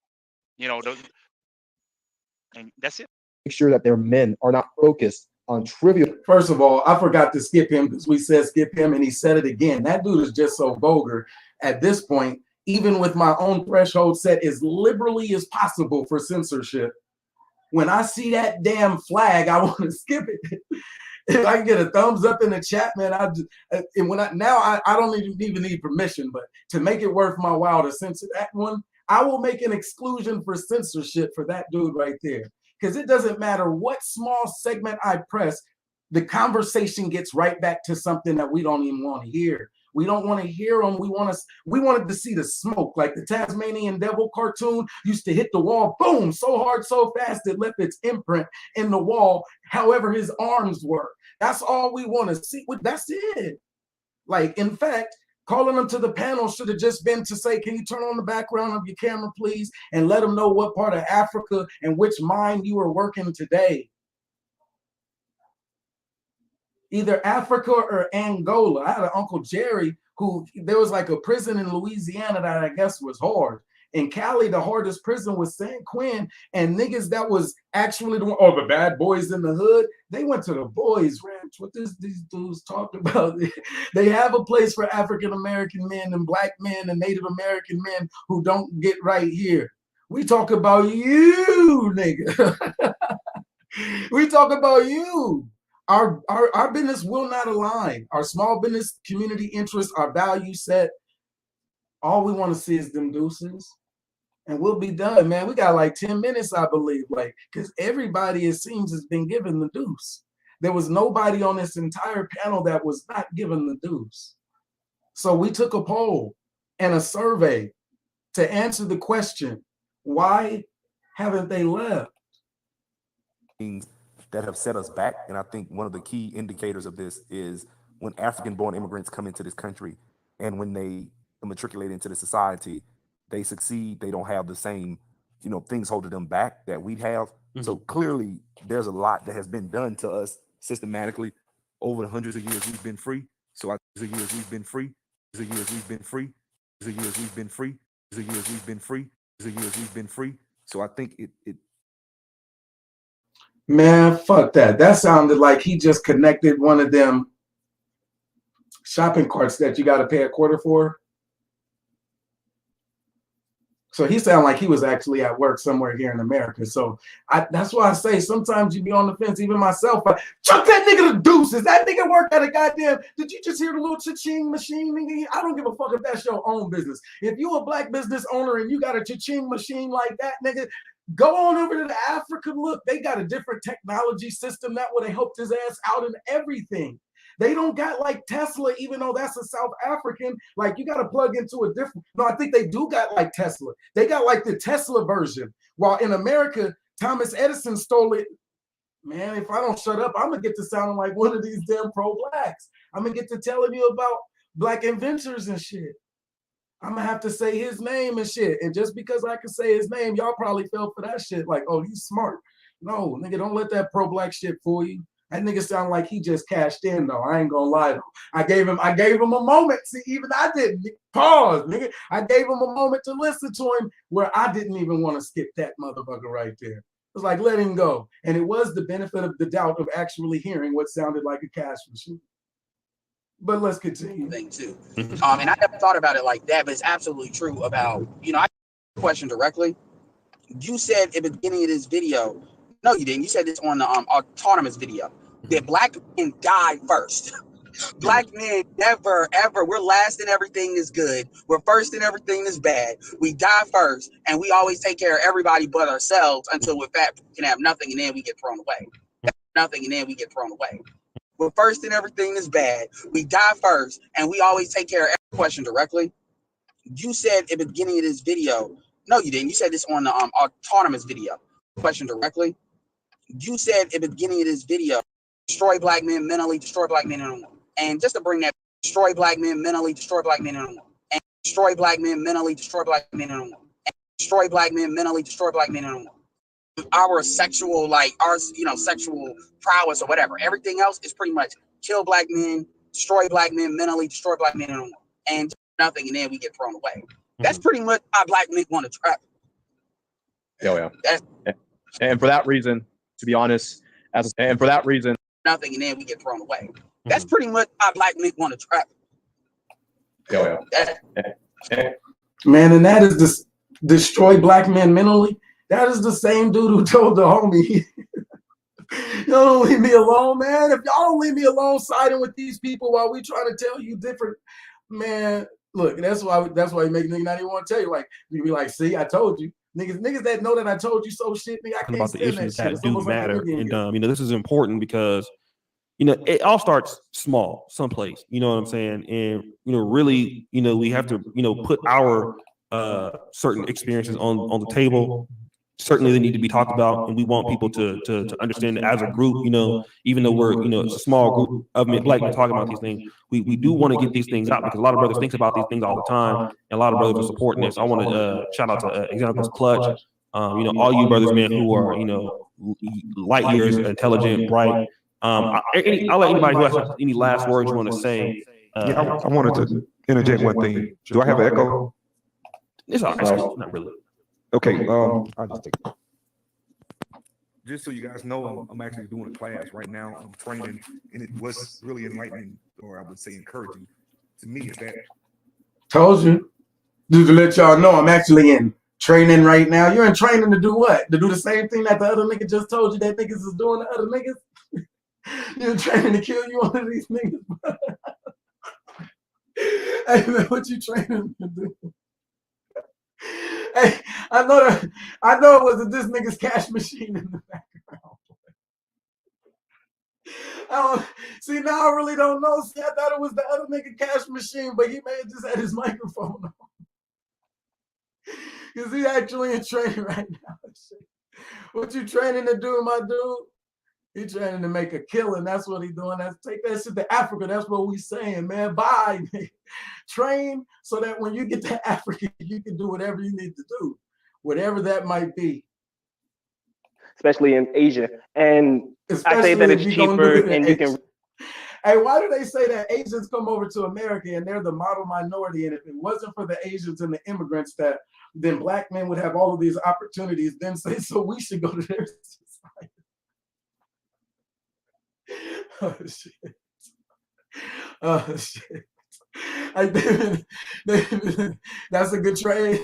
And that's it. make sure that their men are not focused on trivial. First of all, I forgot to skip him because we said skip him and he said it again. That dude is just so vulgar at this point. Even with my own threshold set as liberally as possible for censorship, when I see that damn flag, I want to skip it. If I can get a thumbs up in the chat, man, I don't even need permission, but to make it worth my while to censor that one, I will make an exclusion for censorship for that dude right there. Because it doesn't matter what small segment I press, the conversation gets right back to something that we don't even want to hear. We don't want to hear them. We wanted to see the smoke, like the Tasmanian Devil cartoon used to hit the wall, boom, so hard, so fast, it left its imprint in the wall, however his arms were. That's all we want to see. That's it. Like, in fact, calling them to the panel should have just been to say, can you turn on the background of your camera, please, and let them know what part of Africa and which mine you are working today. Either Africa or Angola. I had an Uncle Jerry who, there was like a prison in Louisiana that I guess was hard. In Cali, the hardest prison was San Quinn, and niggas that was actually the bad boys in the hood, they went to the boys ranch. What these dudes talking about? They have a place for African-American men and black men and Native American men who don't get right here. We talk about you, nigga. We talk about you. Our business will not align. Our small business community interests, our value set. All we want to see is them deuces. And we'll be done, man. We got like 10 minutes, I believe. Like, because everybody, it seems, has been given the deuce. There was nobody on this entire panel that was not given the deuce. So we took a poll and a survey to answer the question, why haven't they left? Things that have set us back. And I think one of the key indicators of this is when African-born immigrants come into this country and when they matriculate into the society, they succeed, they don't have the same, things holding them back that we have. Mm-hmm. So clearly there's a lot that has been done to us systematically over the hundreds of years we've been free. So So I think it Man, fuck that. That sounded like he just connected one of them shopping carts that you got to pay a quarter for. So he sounded like he was actually at work somewhere here in America. So that's why I say sometimes you be on the fence, even myself. But chuck that nigga the deuces. That nigga work at a goddamn. Did you just hear the little cha-ching machine? Nigga? I don't give a fuck if that's your own business. If you a black business owner and you got a cha-ching machine like that, nigga, go on over to the Africa. Look, they got a different technology system. That would have helped his ass out in everything. They don't got like Tesla, even though that's a South African. Like you got to plug into a different. No, I think they do got like Tesla. They got like the Tesla version. While in America, Thomas Edison stole it. Man, if I don't shut up, I'm gonna get to sounding like one of these damn pro-blacks. I'm gonna get to telling you about black inventors and shit. I'm gonna have to say his name and shit. And just because I can say his name, y'all probably fell for that shit. Like, oh, he's smart. No, nigga, don't let that pro-black shit fool you. That nigga sound like he just cashed in though. I ain't gonna lie though. I gave him a moment. See, even I didn't pause, nigga. I gave him a moment to listen to him where I didn't even want to skip that motherfucker right there. It was like, let him go. And it was the benefit of the doubt of actually hearing what sounded like a cash machine. But let's continue. Thing too. And I never thought about it like that, but it's absolutely true about, I question directly. You said at the beginning of this video, no, you didn't. You said this on the autonomous video that black men die first. Black men never, ever. We're last in everything that's good. We're first in everything that's bad. We die first, and we always take care of everybody but ourselves until we're fat, we can have nothing, and then we get thrown away. Nothing, and then we get thrown away. We're first in everything that's bad. We die first, and we always take care of every question directly. You said at the beginning of this video, no, you didn't. You said this on the autonomous video. Question directly. You said at the beginning of this video, destroy black men mentally, destroy black men and women. And just to bring that, destroy black men mentally, destroy black men and women. And destroy black men mentally, destroy black men and women. And destroy black men mentally, destroy black men and women. Our sexual, like our, sexual prowess or whatever. Everything else is pretty much kill black men, destroy black men mentally, destroy black men and women. And nothing, and then we get thrown away. That's pretty much how black men want to trap. Oh yeah. And for that reason, to be honest, nothing, and then we get thrown away. That's pretty much how black men want to trap. Oh yeah. Man, and that is this destroy black men mentally. That is the same dude who told the homie, y'all don't leave me alone, man. If y'all don't leave me alone siding with these people while we trying to tell you different, man, look, that's why you make niggas not even want to tell you. Like, you be like, see, I told you. Niggas that know that I told you so shit, nigga, I can't about the issues that do matter. Like And this is important because it all starts small someplace, you know what I'm saying? And really, we have to, put our certain experiences on the table. Certainly they need to be talked about, and we want people to understand that as a group, even though we're, it's a small group of black men talking about these things, we do want to get these things out because a lot of brothers think about these things all the time, and a lot of brothers are supporting this. I want to shout out to Examples Clutch, all you brothers, man, who are, light years, intelligent, bright. I'll let anybody who has any last words you want to say. I wanted to interject one thing. Do I have an echo? It's all right. Not really. Okay, I'll just take it. Just so you guys know, I'm actually doing a class right now. I'm training, and it was really enlightening, or I would say encouraging to me. Is that told you? Just to let y'all know, I'm actually in training right now. You're in training to do what? To do the same thing that the other nigga just told you that niggas is doing to other niggas? You're in training to kill you, one of these niggas. Hey man, what you training to do? Hey, I know it wasn't this nigga's cash machine in the background. See, now I really don't know. See, I thought it was the other nigga cash machine, but he may have just had his microphone on. Because he actually in training right now. What you training to do, my dude? He training to make a killing. That's what he doing. That's take that shit to Africa. That's what we saying, man. Bye. Train so that when you get to Africa, you can do whatever you need to do, whatever that might be. Especially in Asia. And I say that it's cheaper and you can. Hey, why do they say that Asians come over to America and they're the model minority? And if it wasn't for the Asians and the immigrants, that then black men would have all of these opportunities. Then say, so we should go to their society. Oh shit! Oh shit! David, that's a good trade.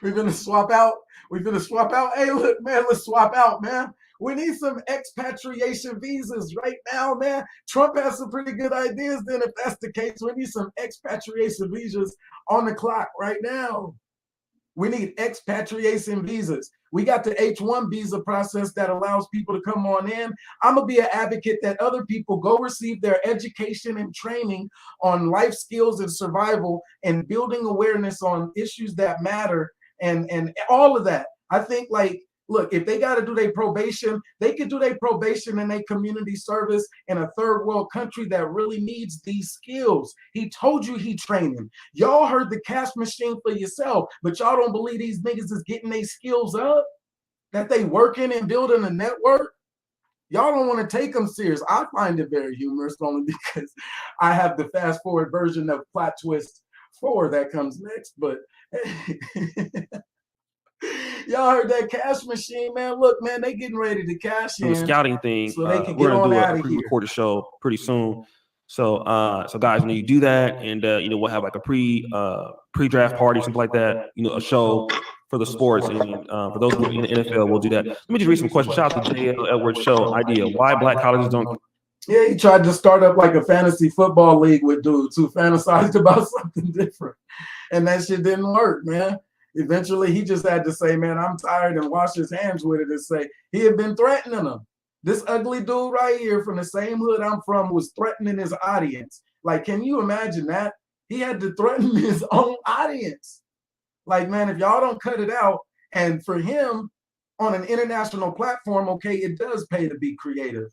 We're gonna swap out. We're gonna swap out. Hey, look, man, let's swap out, man. We need some expatriation visas right now, man. Trump has some pretty good ideas. Then, if that's the case, we need some expatriation visas on the clock right now. We need expatriation visas. We got the H-1 visa process that allows people to come on in. I'm going to be an advocate that other people go receive their education and training on life skills and survival and building awareness on issues that matter and all of that. I think, like, look, if they got to do their probation, they could do their probation in their community service in a third world country that really needs these skills. He told you he trained them. Y'all heard the cash machine for yourself, but y'all don't believe these niggas is getting their skills up, that they working and building a network. Y'all don't want to take them serious. I find it very humorous only because I have the fast forward version of Plot Twist 4 that comes next, but y'all heard that cash machine, man. Look, man, they getting ready to cash in. The scouting thing, so they can we're get gonna on do out a of here. pre-recorded show pretty soon. So guys, when you do that, and we'll have like a pre-draft party, something like that. A show for the sports, and for those who are in the NFL, we'll do that. Let me just read some questions. Shout out to JL Edwards show idea. Why black colleges don't? Yeah, he tried to start up like a fantasy football league with dudes who fantasized about something different, and that shit didn't work, man. Eventually, he just had to say, man, I'm tired, and wash his hands with it and say he had been threatening them. This ugly dude right here from the same hood I'm from was threatening his audience. Like, can you imagine that? He had to threaten his own audience. Like, man, if y'all don't cut it out, and for him on an international platform, okay, it does pay to be creative.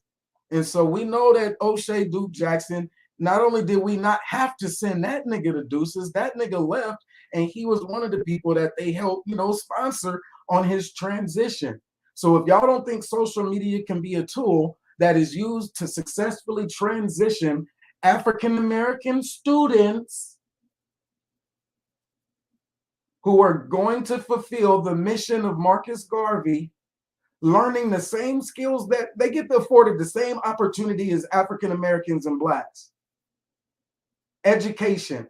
And so we know that O'Shea Duke Jackson, not only did we not have to send that nigga to deuces, that nigga left, and he was one of the people that they helped, sponsor on his transition. So if y'all don't think social media can be a tool that is used to successfully transition African-American students who are going to fulfill the mission of Marcus Garvey, learning the same skills that they get afforded the same opportunity as African-Americans and blacks. Education.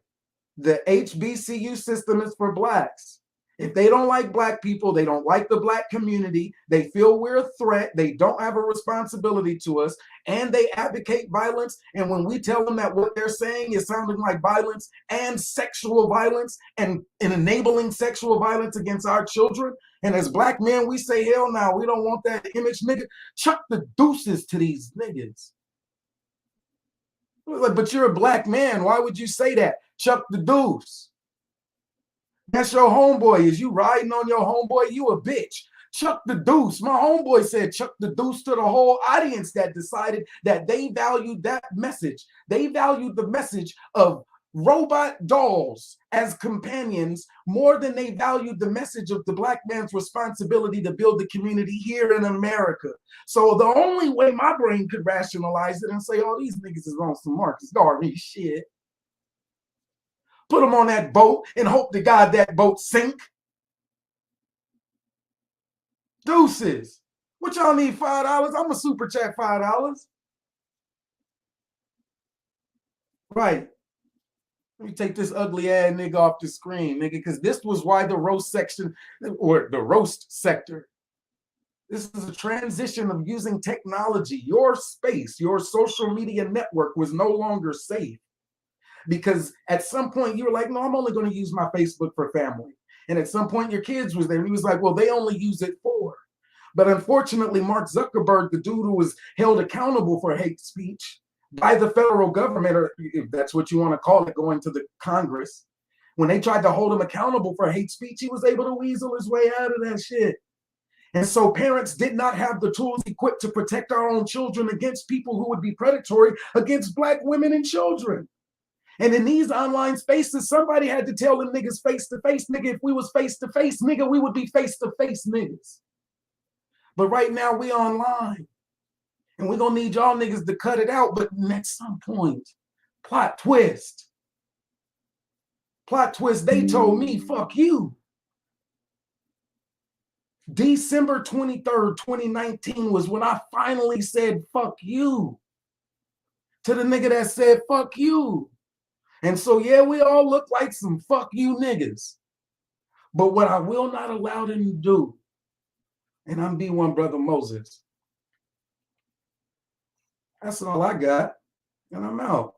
The HBCU system is for blacks. If they don't like black people, they don't like the black community, they feel we're a threat, they don't have a responsibility to us, and they advocate violence. And when we tell them that what they're saying is sounding like violence and sexual violence and enabling sexual violence against our children, and as black men, we say, hell no, we don't want that image, nigga. Chuck the deuces to these niggas. But you're a black man. Why would you say that? Chuck the deuce. That's your homeboy. Is you riding on your homeboy? You a bitch. Chuck the deuce. My homeboy said chuck the deuce to the whole audience that decided that they valued that message. They valued the message of robot dolls as companions more than they valued the message of the black man's responsibility to build the community here in America. So the only way my brain could rationalize it and say, oh, these niggas is on some Marcus Garvey shit. Put them on that boat and hope to God that boat sink. Deuces. What y'all need, $5? I'm a super chat $5. Right. Let me take this ugly ass nigga off the screen, nigga, because this was why the roast section, or the roast sector, this is a transition of using technology. Your space, your social media network was no longer safe. Because at some point you were like, no, I'm only going to use my Facebook for family. And at some point your kids was there and he was like, well, they only use it for. But unfortunately, Mark Zuckerberg, the dude who was held accountable for hate speech by the federal government, or if that's what you want to call it, going to the Congress, when they tried to hold him accountable for hate speech, he was able to weasel his way out of that shit. And so parents did not have the tools equipped to protect our own children against people who would be predatory against black women and children. And in these online spaces, somebody had to tell them niggas face to face, nigga, if we was face to face, nigga, we would be face to face niggas. But right now we online. And we're gonna need y'all niggas to cut it out, but at some point, plot twist. Plot twist, they told me, fuck you. December 23rd, 2019 was when I finally said, fuck you. To the nigga that said, fuck you. And so, yeah, we all look like some fuck you niggas. But what I will not allow them to do, and I'm B1 Brother Moses. That's all I got, and I'm out.